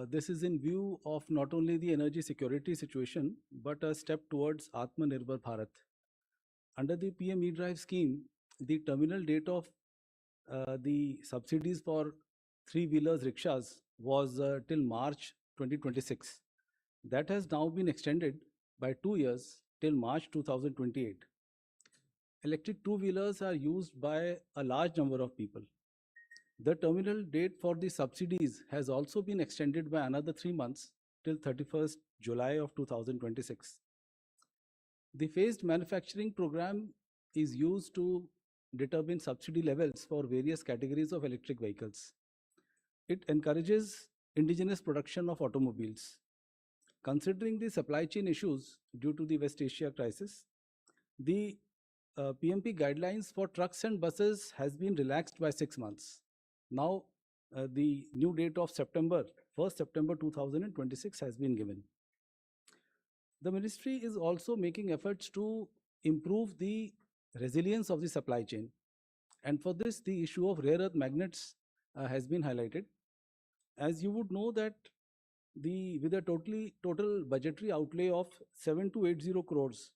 This is in view of not only the energy security situation, but a step towards Atmanirbhar Bharat. Under the PM E-Drive scheme, the terminal date of the subsidies for three-wheelers rickshaws was till March 2026. That has now been extended by 2 years till March 2028. Electric two-wheelers are used by a large number of people. The terminal date for the subsidies has also been extended by another 3 months till 31st July of 2026. The phased manufacturing program is used to determine subsidy levels for various categories of electric vehicles. It encourages indigenous production of automobiles. Considering the supply chain issues due to the West Asia crisis, the PMP guidelines for trucks and buses has been relaxed by 6 months. Now, the new date of 1st September 2026 has been given. The ministry is also making efforts to improve the resilience of the supply chain. And for this, the issue of rare earth magnets has been highlighted. As you would know that with a total budgetary outlay of 7280 crores,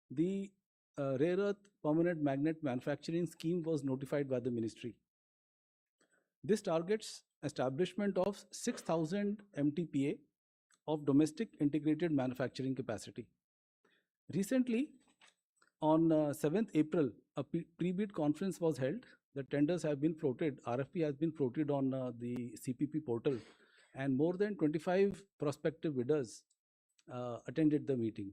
the rare earth permanent magnet manufacturing scheme was notified by the ministry. This targets establishment of 6,000 MTPA of domestic integrated manufacturing capacity. Recently, on 7th April, a pre-bid conference was held. The tenders have been floated, RFP has been floated on the CPP portal, and more than 25 prospective bidders attended the meeting.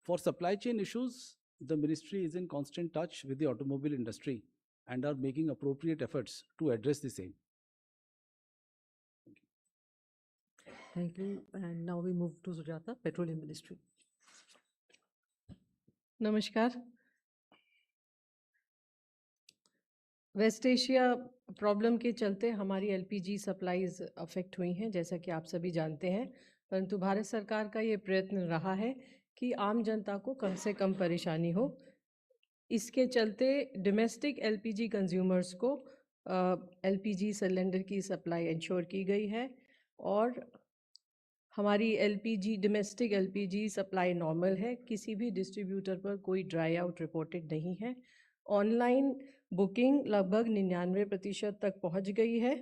For supply chain issues, the ministry is in constant touch with the automobile industry and are making appropriate efforts to address the same. Thank you. And now we move to Sujata, Petroleum Ministry. नमस्कार. Waste Asia problem के चलते हमारी LPG supplies affect हुई हैं, जैसा कि आप सभी जानते हैं. परंतु भारत सरकार का ये प्रयत्न रहा है कि आम जनता को कम से कम परेशानी हो. इसके चलते डोमेस्टिक एलपीजी कंज्यूमर्स को एलपीजी सिलेंडर की सप्लाई इंश्योर की गई है और हमारी LPG domestic LPG supply normal है. किसी भी डिस्ट्रीब्यूटर पर कोई ड्राई आउट रिपोर्टेड नहीं है. ऑनलाइन बुकिंग लगभग 99% तक पहुंच गई है.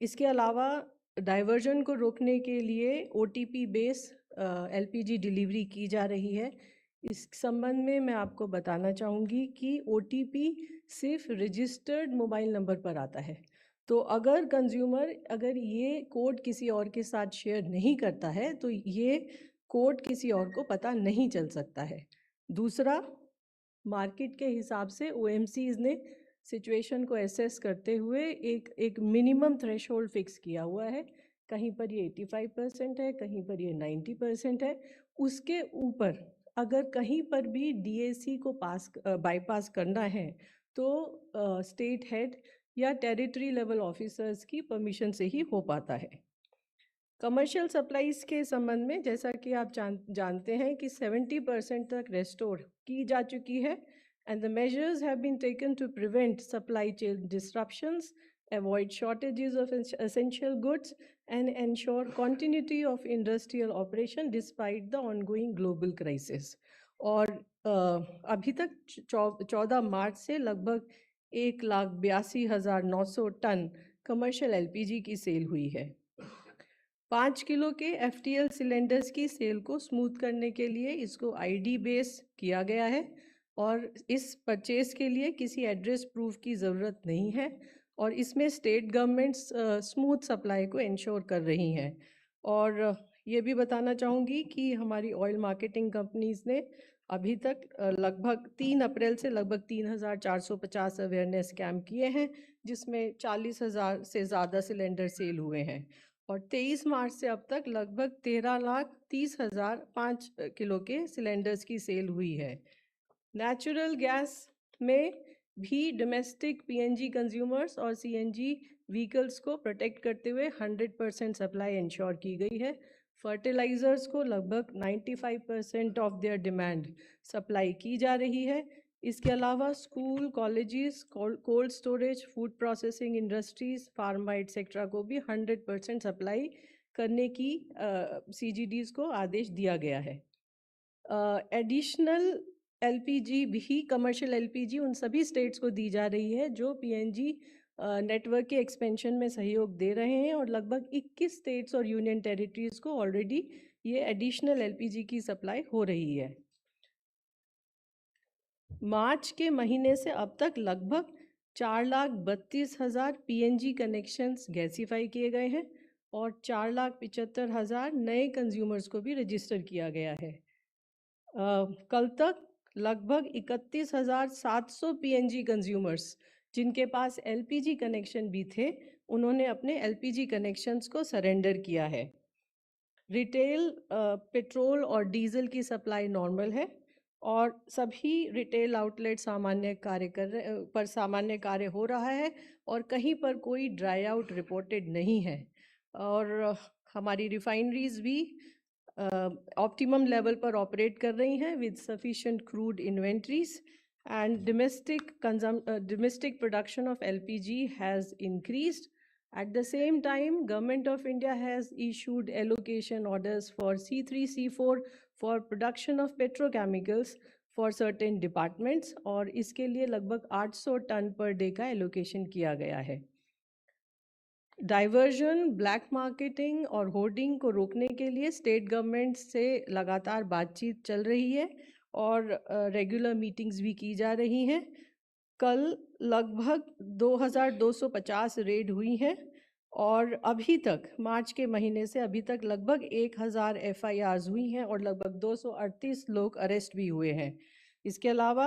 इसके अलावा डाइवर्जन को रोकने के लिए ओटीपी बेस एलपीजी डिलीवरी की जा रही है. इस संबंध में मैं आपको बताना चाहूँगी कि ओटीपी सिर्फ रजिस्टर्ड मोबाइल नंबर पर आता है. तो अगर कंज्यूमर ये कोड किसी और के साथ शेयर नहीं करता है तो ये कोड किसी और को पता नहीं चल सकता है. दूसरा, मार्केट के हिसाब से ओएमसीज ने सिचुएशन को एसेस करते हुए एक मिनिमम थ्रेशोल्ड फिक्स किया हुआ है. कहीं पर ये 85% है, कहीं पर ये 90% है. उसके ऊपर अगर कहीं पर भी डीएसी को बाईपास करना है तो स्टेट हेड या टेरिटरी लेवल ऑफिसर्स की परमिशन से ही हो पाता है. कमर्शियल सप्लाईज के संबंध में जैसा कि आप जानते हैं कि 70% तक रेस्टोर की जा चुकी है. And the measures have been taken to prevent supply chain disruptions, avoid shortages of essential goods and ensure continuity of industrial operation despite the ongoing global crisis. और अभी तक 14 मार्च से लगभग 1,82,900 टन कमर्शियल एलपीजी की सेल हुई है. 5 kilo के FTL cylinders की सेल को स्मूथ करने के लिए इसको आईडी बेस किया गया है और इस परचेज के लिए किसी एड्रेस प्रूफ की ज़रूरत नहीं है और इसमें स्टेट गवर्नमेंट्स स्मूथ सप्लाई को इंश्योर कर रही हैं. और ये भी बताना चाहूँगी कि हमारी ऑयल मार्केटिंग कंपनीज़ ने अभी तक लगभग 3 अप्रैल से लगभग 3,450 अवेयरनेस कैंप किए हैं, जिसमें 40,000 से ज़्यादा सिलेंडर सेल हुए हैं. और 23 मार्च से अब तक लगभग 13,30,000 5 किलो के सिलेंडर्स की सेल हुई है. नेचुरल गैस में भी डोमेस्टिक पीएनजी कंज्यूमर्स और सीएनजी व्हीकल्स को प्रोटेक्ट करते हुए 100% सप्लाई इंश्योर की गई है. फर्टिलाइज़र्स को लगभग 95% ऑफ देयर डिमांड सप्लाई की जा रही है. इसके अलावा school, colleges, cold storage, food processing industries, pharma etcetera को भी 100% सप्लाई करने की CGDs को आदेश दिया गया है। एडिशनल LPG भी, कमर्शियल LPG उन सभी स्टेट्स को दी जा रही है जो PNG नेटवर्क के एक्सपेंशन में सहयोग दे रहे हैं, और लगभग 21 स्टेट्स और यूनियन टेरिटरीज को ऑलरेडी ये एडिशनल LPG की सप्लाई हो रही है। मार्च के महीने से अब तक लगभग 4,32,000 PNG कनेक्शंस गैसीफाई किए गए हैं और 4,75,000 नए कंज्यूमर्स को भी रजिस्टर किया गया है। कल तक लगभग 31,700 PNG कंज्यूमर्स जिनके पास LPG कनेक्शन भी थे, उन्होंने अपने LPG कनेक्शंस को सरेंडर किया है। रिटेल पेट्रोल और डीजल की सप्लाई नॉर्मल है और सभी रिटेल आउटलेट सामान्य कार्य हो रहा है और कहीं पर कोई ड्राई आउट रिपोर्टेड नहीं है। और हमारी रिफाइनरीज भी ऑप्टिमम लेवल पर ऑपरेट कर रही हैं with sufficient crude inventories, and domestic production of LPG has increased. At the same time, Government of India has issued allocation orders for C3, C4 for production of petrochemicals for certain departments, और इसके लिए लगभग 800 ton per day का allocation किया गया है। Diversion, black marketing और hoarding को रोकने के लिए स्टेट गवर्नमेंट से लगातार बातचीत चल रही है और रेगुलर मीटिंग्स भी की जा रही हैं। कल लगभग 2,250 रेड हुई हैं और अभी तक मार्च के महीने से अभी तक लगभग 1,000 FIRs हुई हैं और लगभग 238 लोग अरेस्ट भी हुए हैं। इसके अलावा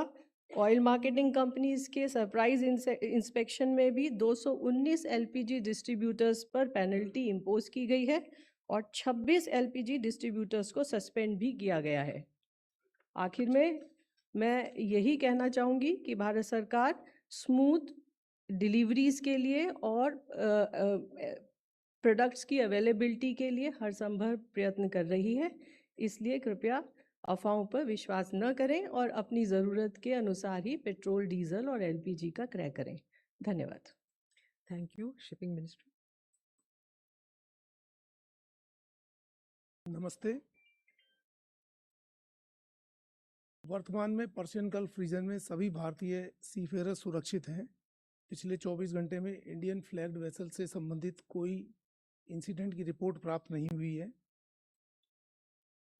ऑयल मार्केटिंग कंपनीज के सरप्राइज इंस्पेक्शन में भी 219 LPG डिस्ट्रीब्यूटर्स पर पेनल्टी इम्पोज की गई है और 26 LPG डिस्ट्रीब्यूटर्स को सस्पेंड भी किया गया है। आखिर में मैं यही कहना चाहूँगी कि भारत सरकार स्मूथ डिलीवरीज के लिए और प्रोडक्ट्स की अवेलेबिलिटी के लिए हर संभव प्रयत्न कर रही है, इसलिए कृपया अफवाहों पर विश्वास न करें और अपनी ज़रूरत के अनुसार ही पेट्रोल, डीजल और LPG का क्रय करें। धन्यवाद। Thank you. Shipping ministry. नमस्ते। वर्तमान में पर्शियन गल्फ रीजन में सभी भारतीय सीफेरर सुरक्षित हैं। पिछले 24 घंटे में इंडियन फ्लैग्ड वेसल से संबंधित कोई इंसिडेंट की रिपोर्ट प्राप्त नहीं हुई है।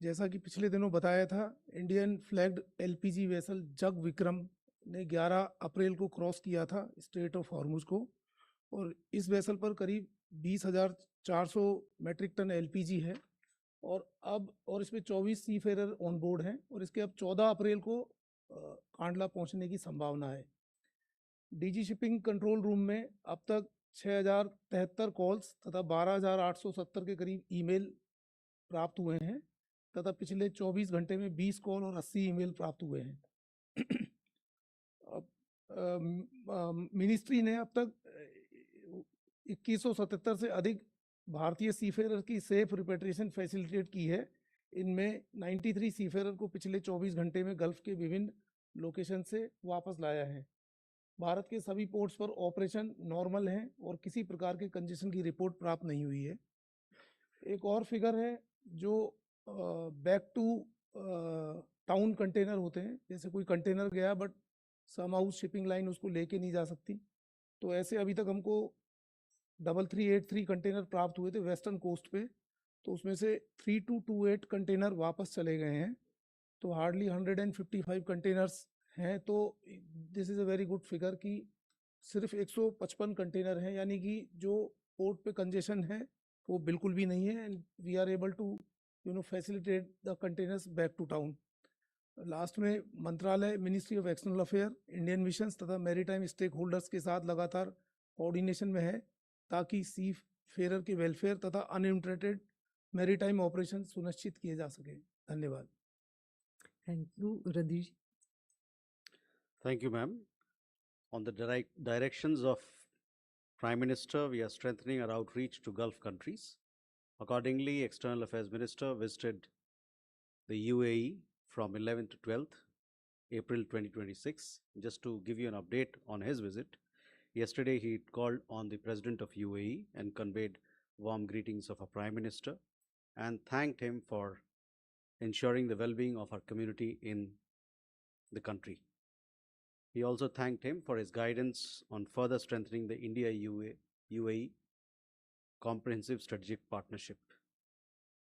जैसा कि पिछले दिनों बताया था, इंडियन फ्लैग्ड LPG वेसल जग विक्रम ने 11 अप्रैल को क्रॉस किया था स्ट्रेट ऑफ हॉर्मुज को, और इस वेसल पर करीब 20,400 मेट्रिक टन LPG है और इसमें 24 सीफेरर ऑन बोर्ड हैं और इसके अब 14 अप्रैल को कांडला पहुंचने की संभावना है। DG शिपिंग कंट्रोल रूम में अब तक 6,073 कॉल्स तथा 12,870 के करीब ईमेल प्राप्त हुए हैं तथा पिछले 24 घंटे में 20 कॉल और 80 ईमेल प्राप्त हुए हैं। मिनिस्ट्री ने अब तक 2177 से अधिक भारतीय सीफेरर की सेफ रिपेट्रिएशन फैसिलिटेट की है। इनमें 93 सीफेरर को पिछले 24 घंटे में गल्फ के विभिन्न लोकेशन से वापस लाया है। भारत के सभी पोर्ट्स पर ऑपरेशन नॉर्मल हैं और किसी प्रकार के कंजेशन की रिपोर्ट प्राप्त नहीं हुई है। एक और फिगर है जो बैक टू टाउन कंटेनर होते हैं, जैसे कोई कंटेनर गया but some house shipping line उसको लेके नहीं जा सकती, तो ऐसे अभी तक हमको 3383 कंटेनर प्राप्त हुए थे वेस्टर्न कोस्ट पे, तो उसमें से 3228 कंटेनर वापस चले गए हैं, तो हार्डली 155 कंटेनर्स हैं। तो this is a very good figure कि सिर्फ 155 कंटेनर हैं, यानी कि जो पोर्ट पे कंजेशन है वो बिल्कुल भी नहीं है, and we are able to facilitate the containers back to town. Last में मंत्रालय, ministry of external affair, Indian missions तथा मैरीटाइम स्टेक होल्डर्स के साथ लगातार कोऑर्डिनेशन में है ताकि सी फेरर के वेलफेयर तथा अनइंटरप्टेड मैरीटाइम ऑपरेशन सुनिश्चित किए जा सके। धन्यवाद। Thank you. Radhi ji. Thank you, ma'am. On the directions of Prime Minister, we are strengthening our outreach to Gulf countries. Accordingly, External Affairs Minister visited the UAE from 11th to 12th. April 2026. Just to give you an update on his visit, yesterday he called on the President of UAE and conveyed warm greetings of our Prime Minister and thanked him for ensuring the well-being of our community in the country. He also thanked him for his guidance on further strengthening the India-UAE comprehensive strategic partnership.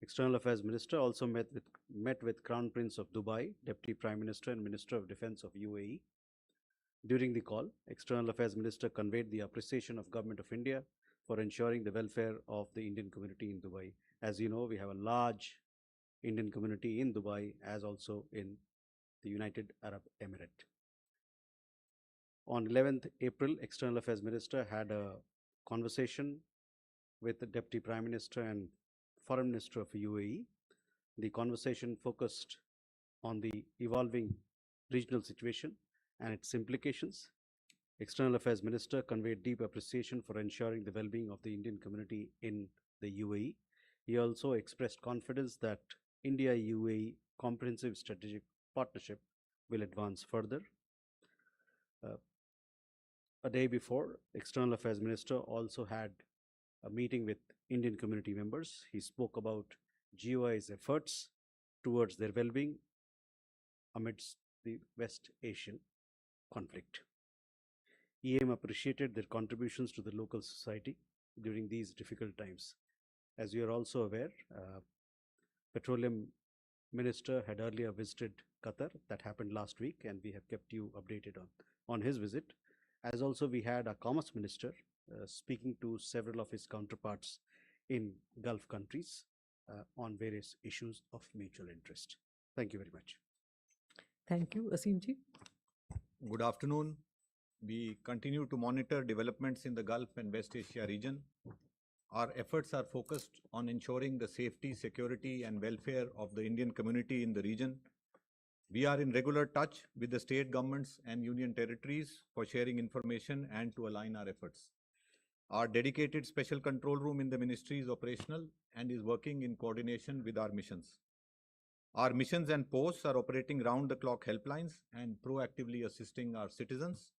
External Affairs Minister also met with Crown Prince of Dubai, Deputy Prime Minister and Minister of Defence of UAE. During the call, External Affairs Minister conveyed the appreciation of Government of India for ensuring the welfare of the Indian community in Dubai. As you know, we have a large Indian community in Dubai as also in the United Arab Emirates. On 11th April, External Affairs Minister had a conversation with the Deputy Prime Minister and Foreign Minister of UAE. The conversation focused on the evolving regional situation and its implications. External Affairs Minister conveyed deep appreciation for ensuring the well-being of the Indian community in the UAE. He also expressed confidence that India-UAE comprehensive strategic partnership will advance further. A day before, External Affairs Minister also had a meeting with Indian community members. He spoke about GOI's efforts towards their well-being amidst the West Asian conflict. EM appreciated their contributions to the local society during these difficult times. As you are also aware, Petroleum Minister had earlier visited Qatar. That happened last week, and we have kept you updated on his visit. As also we had a Commerce Minister speaking to several of his counterparts in Gulf countries on various issues of mutual interest. Thank you very much. Thank you. Asim ji. Good afternoon. We continue to monitor developments in the Gulf and West Asia region. Our efforts are focused on ensuring the safety, security, and welfare of the Indian community in the region. We are in regular touch with the state governments and union territories for sharing information and to align our efforts. Our dedicated special control room in the ministry is operational and is working in coordination with our missions. Our missions and posts are operating round-the-clock helplines and proactively assisting our citizens.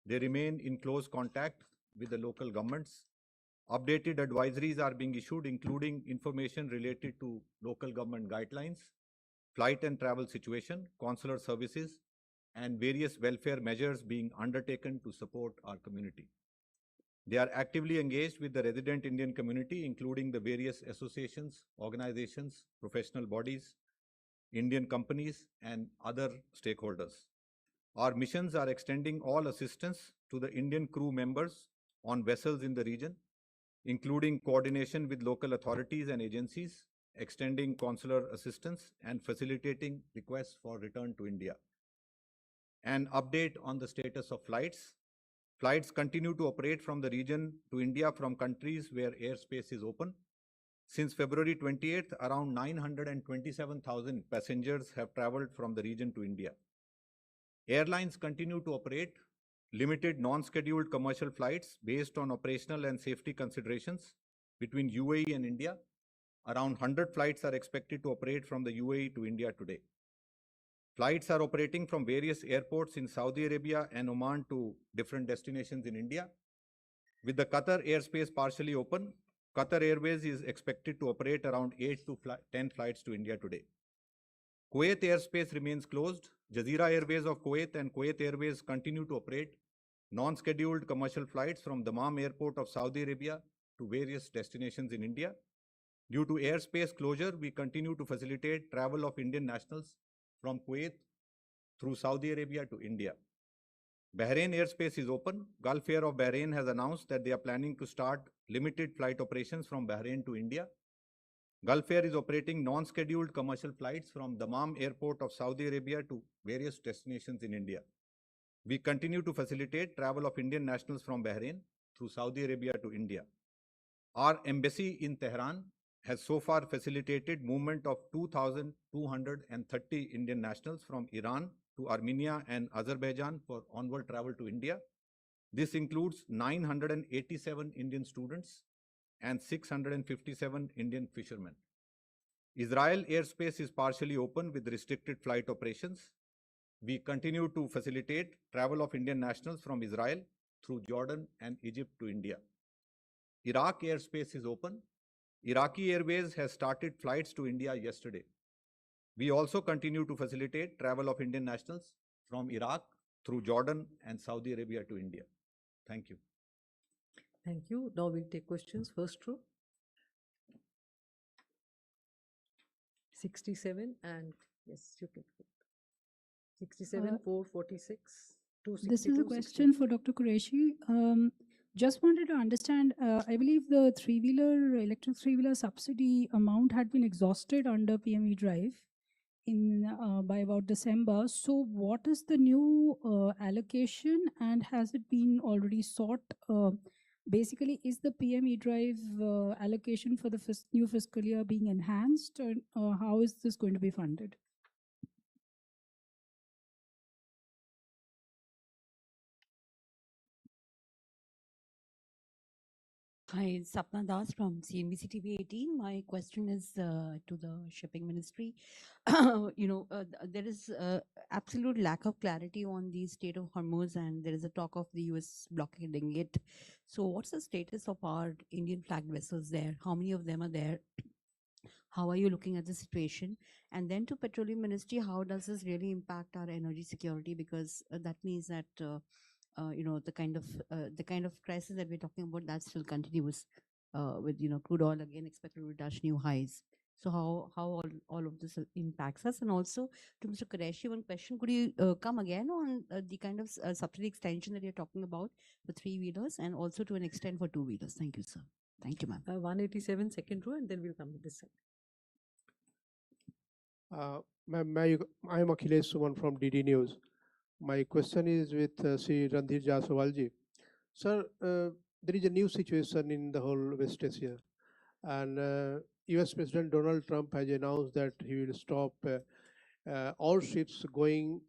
They remain in close contact with the local governments. Updated advisories are being issued, including information related to local government guidelines, flight and travel situation, consular services, and various welfare measures being undertaken to support our community. They are actively engaged with the resident Indian community, including the various associations, organizations, professional bodies, Indian companies, and other stakeholders. Our missions are extending all assistance to the Indian crew members on vessels in the region, including coordination with local authorities and agencies, extending consular assistance, and facilitating requests for return to India. An update on the status of flights. Flights continue to operate from the region to India from countries where airspace is open. Since February 28th, around 927,000 passengers have traveled from the region to India. Airlines continue to operate limited non-scheduled commercial flights based on operational and safety considerations between UAE and India. Around 100 flights are expected to operate from the UAE to India today. Flights are operating from various airports in Saudi Arabia and Oman to different destinations in India. With the Qatar airspace partially open, Qatar Airways is expected to operate around 8 to 10 flights to India today. Kuwait airspace remains closed. Jazeera Airways of Kuwait and Kuwait Airways continue to operate non-scheduled commercial flights from Dammam Airport of Saudi Arabia to various destinations in India. Due to airspace closure, we continue to facilitate travel of Indian nationals from Kuwait through Saudi Arabia to India. Bahrain airspace is open. Gulf Air of Bahrain has announced that they are planning to start limited flight operations from Bahrain to India. Gulf Air is operating non-scheduled commercial flights from Dammam Airport of Saudi Arabia to various destinations in India. We continue to facilitate travel of Indian nationals from Bahrain through Saudi Arabia to India. Our embassy in Tehran has so far facilitated movement of 2,230 Indian nationals from Iran to Armenia and Azerbaijan for onward travel to India. This includes 987 Indian students and 657 Indian fishermen. Israel airspace is partially open with restricted flight operations. We continue to facilitate travel of Indian nationals from Israel through Jordan and Egypt to India. Iraq airspace is open. Iraqi Airways has started flights to India yesterday. We also continue to facilitate travel of Indian nationals from Iraq through Jordan and Saudi Arabia to India. Thank you. Thank you. Now we'll take questions. First row. 67 and yes, you can. 67, 446, 262. This is a question for Dr. Qureshi. Just wanted to understand, I believe the electric three-wheeler subsidy amount had been exhausted under PME drive by about December. So what is the new allocation and has it been already sought? Basically, is the PME drive allocation for the new fiscal year being enhanced, or how is this going to be funded? Hi, Sapna Das from CNBC TV 18. My question is to the shipping ministry. There is absolute lack of clarity on the state of Hormuz, and there is a talk of the US blockading it. So what's the status of our Indian flagged vessels there? How many of them are there? How are you looking at the situation? And then to Petroleum Ministry, how does this really impact our energy security? Because that means that the kind of crisis that we're talking about that still continues with crude oil again expected to touch new highs. So how all of this impacts us? And also to Mr. Qureshi, one question: could you come again on the kind of subsidy extension that you're talking about for 3-wheelers and also to an extent for 2-wheelers? Thank you, sir. Thank you, ma'am. 187, second row, and then we'll come to this side. Ma'am, I am Akhilesh Suman from DD News. My question is with Sri Ranveer Jaiswalji. Sir, there is a new situation in the whole West Asia, and US President Donald Trump has announced that he will stop all ships going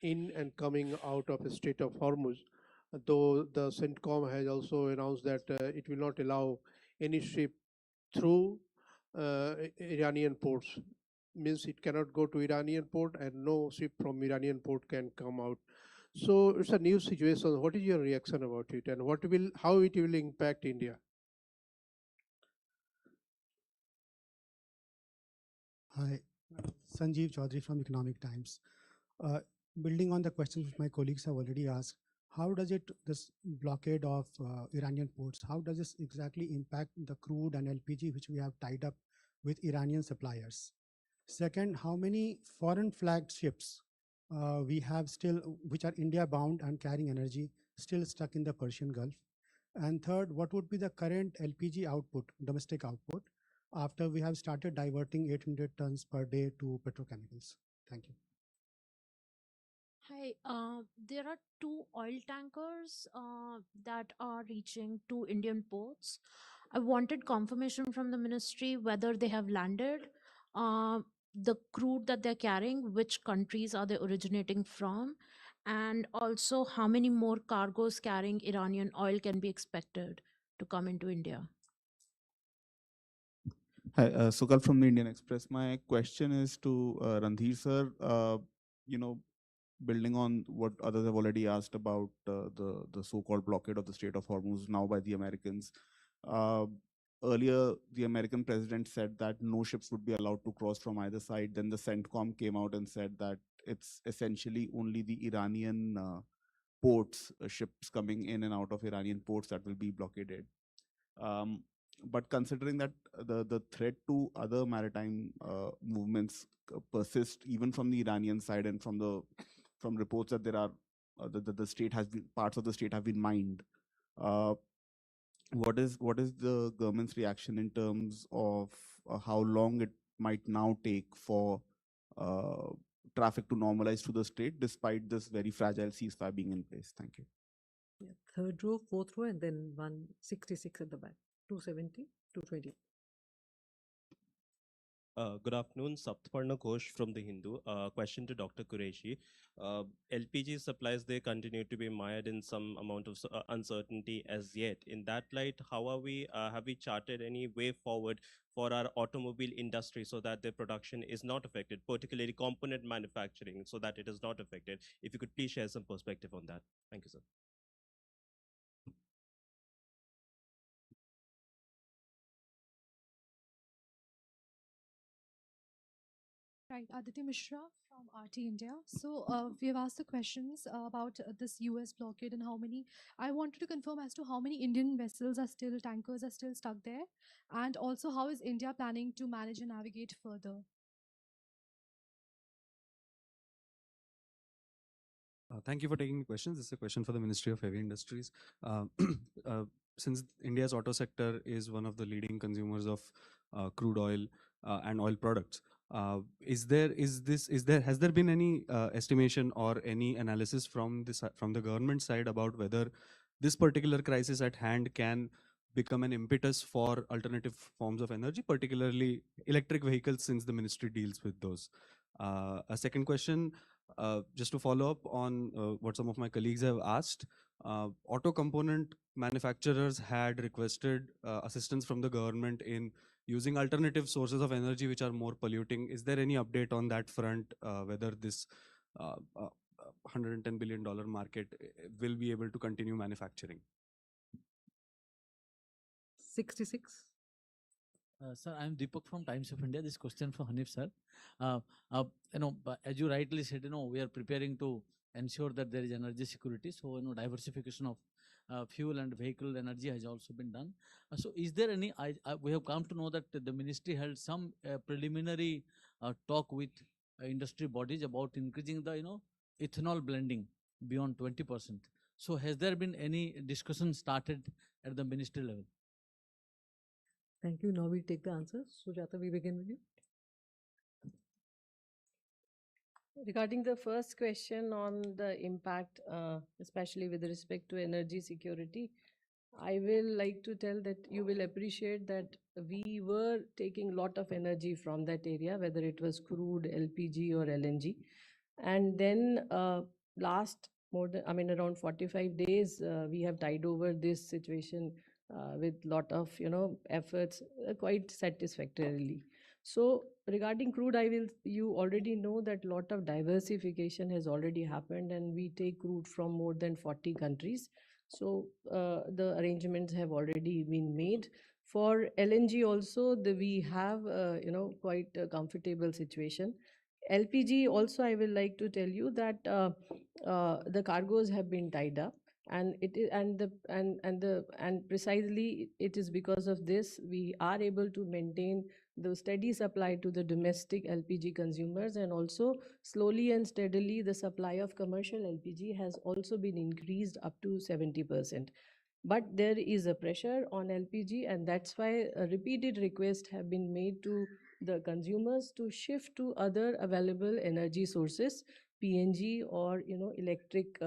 in and coming out of the Strait of Hormuz, though the CENTCOM has also announced that it will not allow any ship through Iranian ports. Means it cannot go to Iranian port and no ship from Iranian port can come out. So it's a new situation. What is your reaction about it, and how it will impact India? Hi, Sanjeev Chaudhary from Economic Times. Building on the questions which my colleagues have already asked, how does this blockade of Iranian ports, how does this exactly impact the crude and LPG which we have tied up with Iranian suppliers? Second, how many foreign flagged ships we have still, which are India bound and carrying energy, still stuck in the Persian Gulf? And third, what would be the current LPG output, domestic output, after we have started diverting 800 tons per day to petrochemicals? Thank you. Hi, there are 2 oil tankers that are reaching 2 Indian ports. I wanted confirmation from the ministry whether they have landed, the crude that they're carrying, which countries are they originating from, and also how many more cargoes carrying Iranian oil can be expected to come into India. Hi, Sukal from the Indian Express. My question is to Ranveer sir. Building on what others have already asked about the so-called blockade of the Strait of Hormuz now by the Americans. Earlier, the American president said that no ships would be allowed to cross from either side. Then the CENTCOM came out and said that it's essentially only the Iranian ports, ships coming in and out of Iranian ports that will be blockaded. But considering that the threat to other maritime movements persist even from the Iranian side, and from reports that there are the state has been, parts of the state have been mined. What is the government's reaction in terms of how long it might now take for traffic to normalize to the state despite this very fragile ceasefire being in place? Thank you. Yeah, third row, fourth row, and then 166 at the back. 270, 220. Good afternoon, Saptaparna Ghosh from The Hindu. Question to Dr. Qureshi. LPG supplies, they continue to be mired in some amount of uncertainty as yet. In that light, how are we, have we charted any way forward for our automobile industry so that their production is not affected, particularly component manufacturing, so that it is not affected? If you could please share some perspective on that. Thank you, sir. Right, Aditi Mishra from RT India. So we have asked the questions about this US blockade and how many. I wanted to confirm as to how many Indian vessels are still, tankers are still stuck there, and also how is India planning to manage and navigate further? Thank you for taking the questions. This is a question for the Ministry of Heavy Industries. Since India's auto sector is one of the leading consumers of crude oil and oil products, has there been any estimation or any analysis from the government side about whether this particular crisis at hand can become an impetus for alternative forms of energy, particularly electric vehicles, since the ministry deals with those? A second question, just to follow up on what some of my colleagues have asked, auto component manufacturers had requested assistance from the government in using alternative sources of energy which are more polluting. Is there any update on that front, whether this $110 billion market will be able to continue manufacturing? 66. Sir, I am Deepak from Times of India. This question for Hanif sir. As you rightly said, we are preparing to ensure that there is energy security. So, diversification of fuel and vehicle energy has also been done. So, is there any? We have come to know that the ministry held some preliminary talk with industry bodies about increasing the ethanol blending beyond 20%. So, has there been any discussion started at the ministry level? Thank you. Now we take the answers. Sujata, we begin with you. Regarding the first question on the impact, especially with respect to energy security, I will like to tell that you will appreciate that we were taking a lot of energy from that area, whether it was crude, LPG or LNG. And then last around 45 days, we have tied over this situation with lot of efforts quite satisfactorily. So regarding crude, you already know that lot of diversification has already happened, and we take crude from more than 40 countries. So the arrangements have already been made. For LNG also, we have quite a comfortable situation. LPG also, I will like to tell you that the cargoes have been tied up, and it is and precisely it is because of this we are able to maintain the steady supply to the domestic LPG consumers, and also slowly and steadily the supply of commercial LPG has also been increased up to 70%. But there is a pressure on LPG, and that's why repeated requests have been made to the consumers to shift to other available energy sources, PNG or electric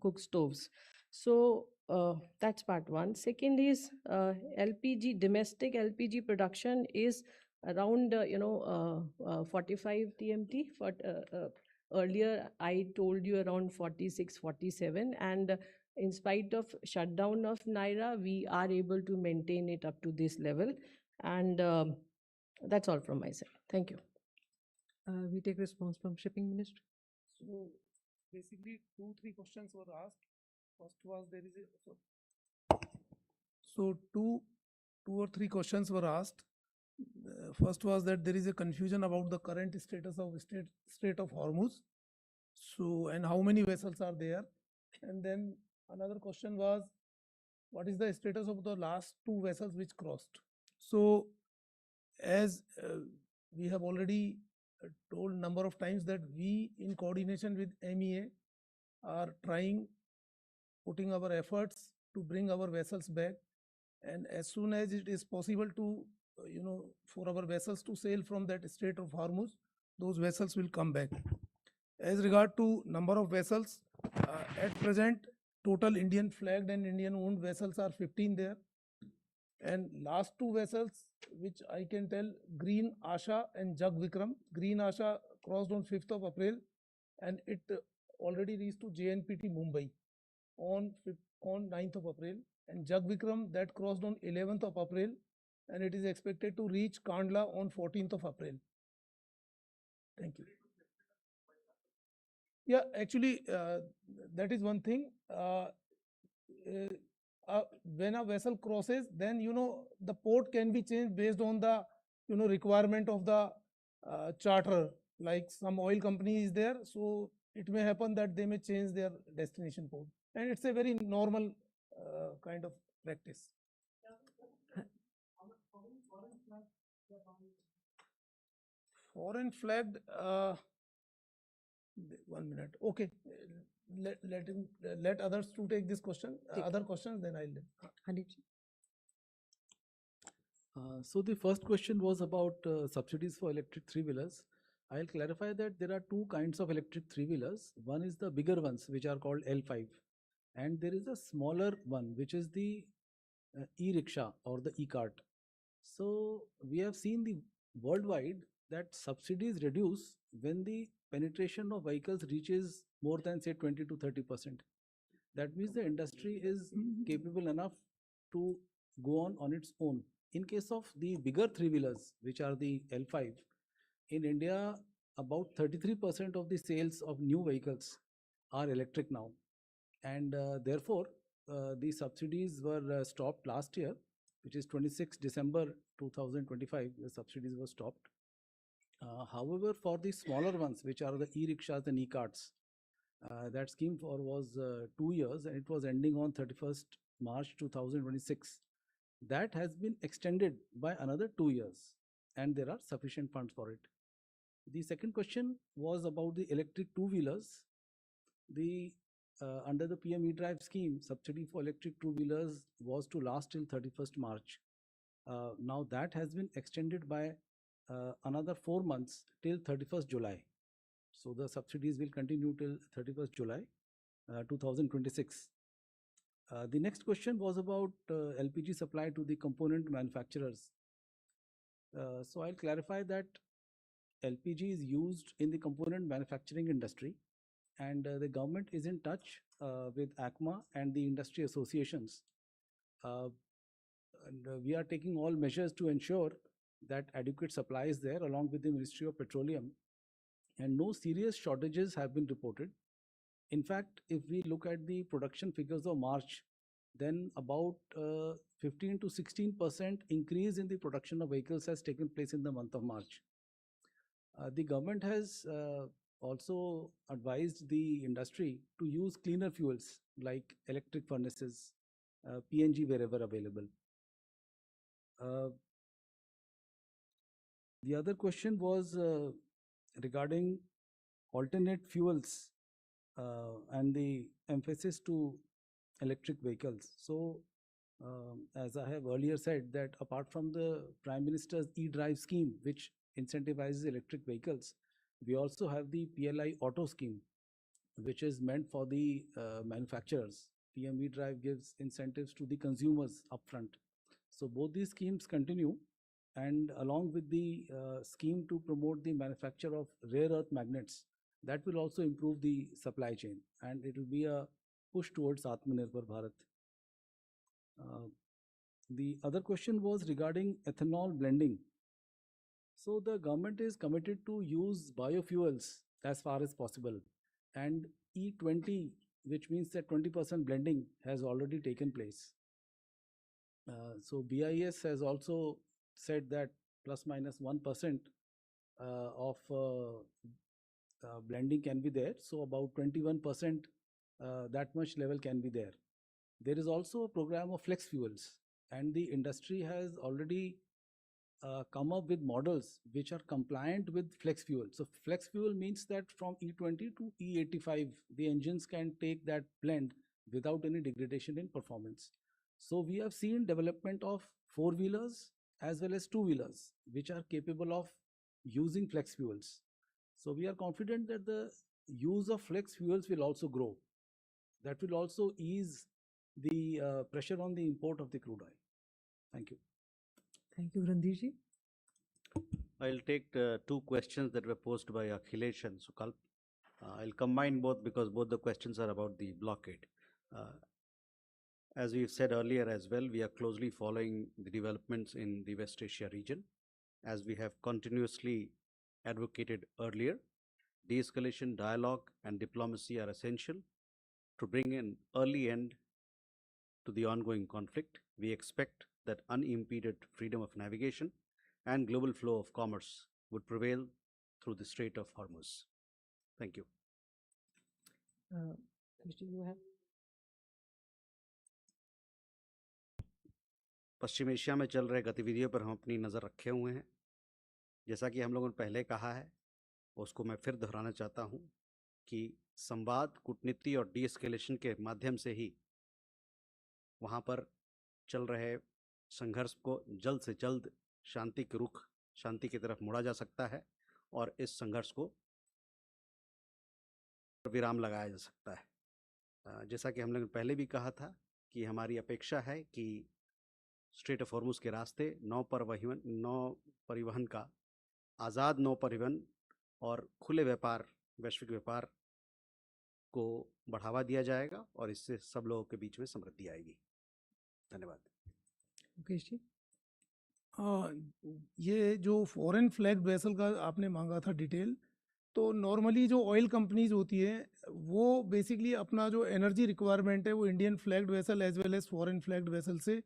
cook stoves. So that's part one. Second is LPG, domestic LPG production is around 45 TMT. Earlier I told you around 46, 47, and in spite of shutdown of Naira, we are able to maintain it up to this level. And that's all from my side. Thank you. We take response from Shipping Ministry. So basically 2-3 questions were asked. First was two or three questions were asked. First was that there is a confusion about the current status of Strait of Hormuz. So, and how many vessels are there? And then another question was, what is the status of the last 2 vessels which crossed? So, as we have already told number of times that we, in coordination with MEA, are putting our efforts to bring our vessels back, and as soon as it is possible to for our vessels to sail from that Strait of Hormuz, those vessels will come back. As regard to number of vessels, at present total Indian flagged and Indian owned vessels are 15 there. And last two vessels, which I can tell, Green Asha and Jag Vikram. Green Asha crossed on 5th of April and it already reached to JNPT Mumbai on 9th of April. And Jag Vikram, that crossed on 11th of April and it is expected to reach Kandla on 14th of April. Thank you. Yeah, actually, that is one thing. When a vessel crosses, then the port can be changed based on the requirement of the charter. Like some oil company is there, so it may happen that they may change their destination port, and it's a very normal kind of practice. Foreign flagged. 1 minute. Okay, let others to take this question. Other questions, then I'll. So the first question was about subsidies for electric three-wheelers. I'll clarify that there are two kinds of electric three-wheelers. One is the bigger ones, which are called L5, and there is a smaller one, which is the e-rickshaw or the e-cart. So we have seen the worldwide that subsidies reduce when the penetration of vehicles reaches more than say 20 to 30%. That means the industry is capable enough to go on its own. In case of the bigger three-wheelers, which are the L5, in India, about 33% of the sales of new vehicles are electric now. And therefore, the subsidies were stopped last year, which is 26 December 2025, the subsidies were stopped. However, for the smaller ones, which are the e-rickshaws and e-carts, that scheme was 2 years and it was ending on 31st March 2026. That has been extended by another 2 years and there are sufficient funds for it. The second question was about the electric two-wheelers. The under the PM E-Drive scheme, subsidy for electric two-wheelers was to last till 31st March. Now that has been extended by another 4 months till 31st July. So the subsidies will continue till 31st July 2026. The next question was about LPG supply to the component manufacturers. So I'll clarify that LPG is used in the component manufacturing industry, and the government is in touch with ACMA and the industry associations. And we are taking all measures to ensure that adequate supply is there along with the Ministry of Petroleum, and no serious shortages have been reported. In fact, if we look at the production figures of March, then about 15 to 16% increase in the production of vehicles has taken place in the month of March. The government has also advised the industry to use cleaner fuels like electric furnaces, PNG wherever available. The other question was regarding alternate fuels and the emphasis to electric vehicles. So, as I have earlier said, that apart from the Prime Minister's E-Drive scheme, which incentivizes electric vehicles, we also have the PLI Auto scheme, which is meant for the manufacturers. PM E-Drive gives incentives to the consumers upfront. So both these schemes continue, and along with the scheme to promote the manufacture of rare earth magnets, that will also improve the supply chain, and it will be a push towards Atmanirbhar Bharat. The other question was regarding ethanol blending. So the government is committed to use biofuels as far as possible, and E20, which means that 20% blending, has already taken place. So BIS has also said that plus minus 1% of blending can be there. So about 21%, that much level can be there. There is also a program of flex fuels, and the industry has already come up with models which are compliant with flex fuel. So flex fuel means that from E20 to E85, the engines can take that blend without any degradation in performance. So we have seen development of four-wheelers as well as two-wheelers, which are capable of using flex fuels. So we are confident that the use of flex fuels will also grow. That will also ease the pressure on the import of the crude oil. Thank you. Thank you. Thank you, Randhir ji. I'll take the two questions that were posed by Akhilesh and Sukalp. I'll combine both because both the questions are about the blockade. As we've said earlier as well, we are closely following the developments in the West Asia region. As we have continuously advocated earlier, de-escalation, dialogue and diplomacy are essential to bring an early end to the ongoing conflict. We expect that unimpeded freedom of navigation and global flow of commerce would prevail through the Strait of Hormuz. Thank you. Mr. You have. Paschim Asia में चल रहे गतिविधियों पर हम अपनी नज़र रखे हुए हैं। जैसा कि हम लोगों ने पहले कहा है, उसको मैं फिर दोहराना चाहता हूं कि संवाद, कूटनीति और डी-एस्केलेशन के माध्यम से ही वहां पर चल रहे संघर्ष को जल्द से जल्द शांति के रुख, शांति की तरफ मोड़ा जा सकता है और इस संघर्ष को विराम लगाया जा सकता है। जैसा कि हम लोगों ने पहले भी कहा था कि हमारी अपेक्षा है कि स्ट्रेट ऑफ हॉर्मुज के रास्ते नौ परिवहन का, आज़ाद नौ परिवहन और खुले व्यापार, वैश्विक व्यापार को बढ़ावा दिया जाएगा और इससे सब लोगों के बीच में समृद्धि आएगी। धन्यवाद। मुकेश जी। ये जो फॉरेन फ्लैग वेसल का आपने मांगा था डिटेल, तो नॉर्मली जो ऑयल कंपनीज होती है वो बेसिकली अपना जो एनर्जी रिक्वायरमेंट है वो Indian flagged vessel as well as foreign flagged vessel से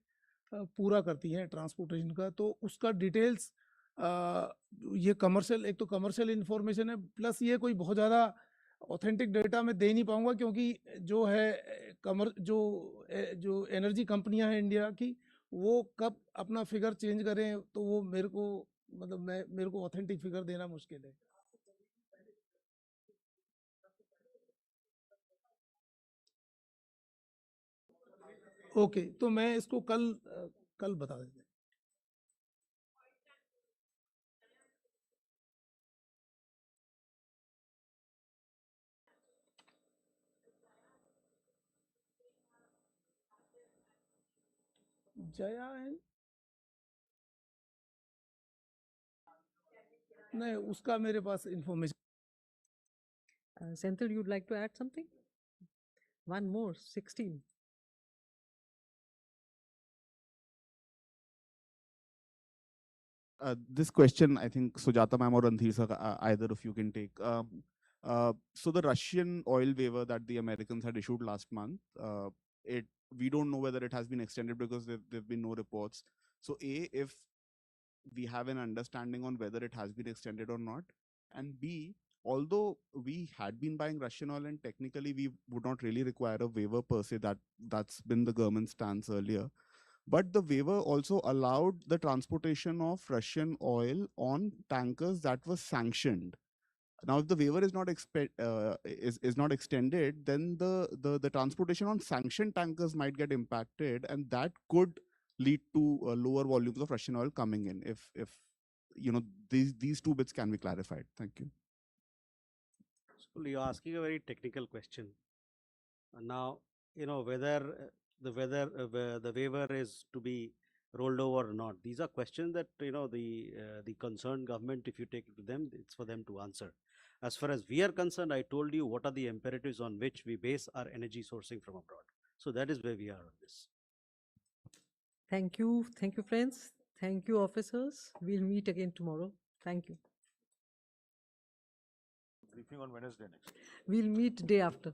पूरा करती हैं ट्रांसपोर्टेशन का। तो उसका डिटेल्स ये कमर्शियल, एक तो कमर्शियल इन्फॉर्मेशन है, प्लस ये कोई बहुत ज़्यादा ऑथेंटिक डेटा मैं दे नहीं पाऊँगा क्योंकि जो है जो एनर्जी कंपनियां हैं इंडिया की, वो कब अपना फिगर चेंज करें तो वो मेरे को ऑथेंटिक फिगर देना मुश्किल है। ओके, तो मैं इसको कल बता देते हैं। जया है नहीं, उसका मेरे पास information. Senthil, you'd like to add something? One more, 16. This question, I think Sujata ma'am or Randhir sir, either of you can take. So the Russian oil waiver that the Americans had issued last month, we don't know whether it has been extended because there've been no reports. So A, if we have an understanding on whether it has been extended or not, and B, although we had been buying Russian oil and technically we would not really require a waiver per se, that's been the government's stance earlier. But the waiver also allowed the transportation of Russian oil on tankers that were sanctioned. Now, if the waiver is not extended, then the transportation on sanctioned tankers might get impacted, and that could lead to lower volumes of Russian oil coming in. If you know these two bits can be clarified. Thank you. So you're asking a very technical question. Now, whether the waiver is to be rolled over or not. These are questions that the concerned government, if you take it to them, it's for them to answer. As far as we are concerned, I told you what are the imperatives on which we base our energy sourcing from abroad. So that is where we are on this. Thank you, friends. Thank you, officers. We'll meet again tomorrow. Thank you. Briefing on Wednesday next. We'll meet day after.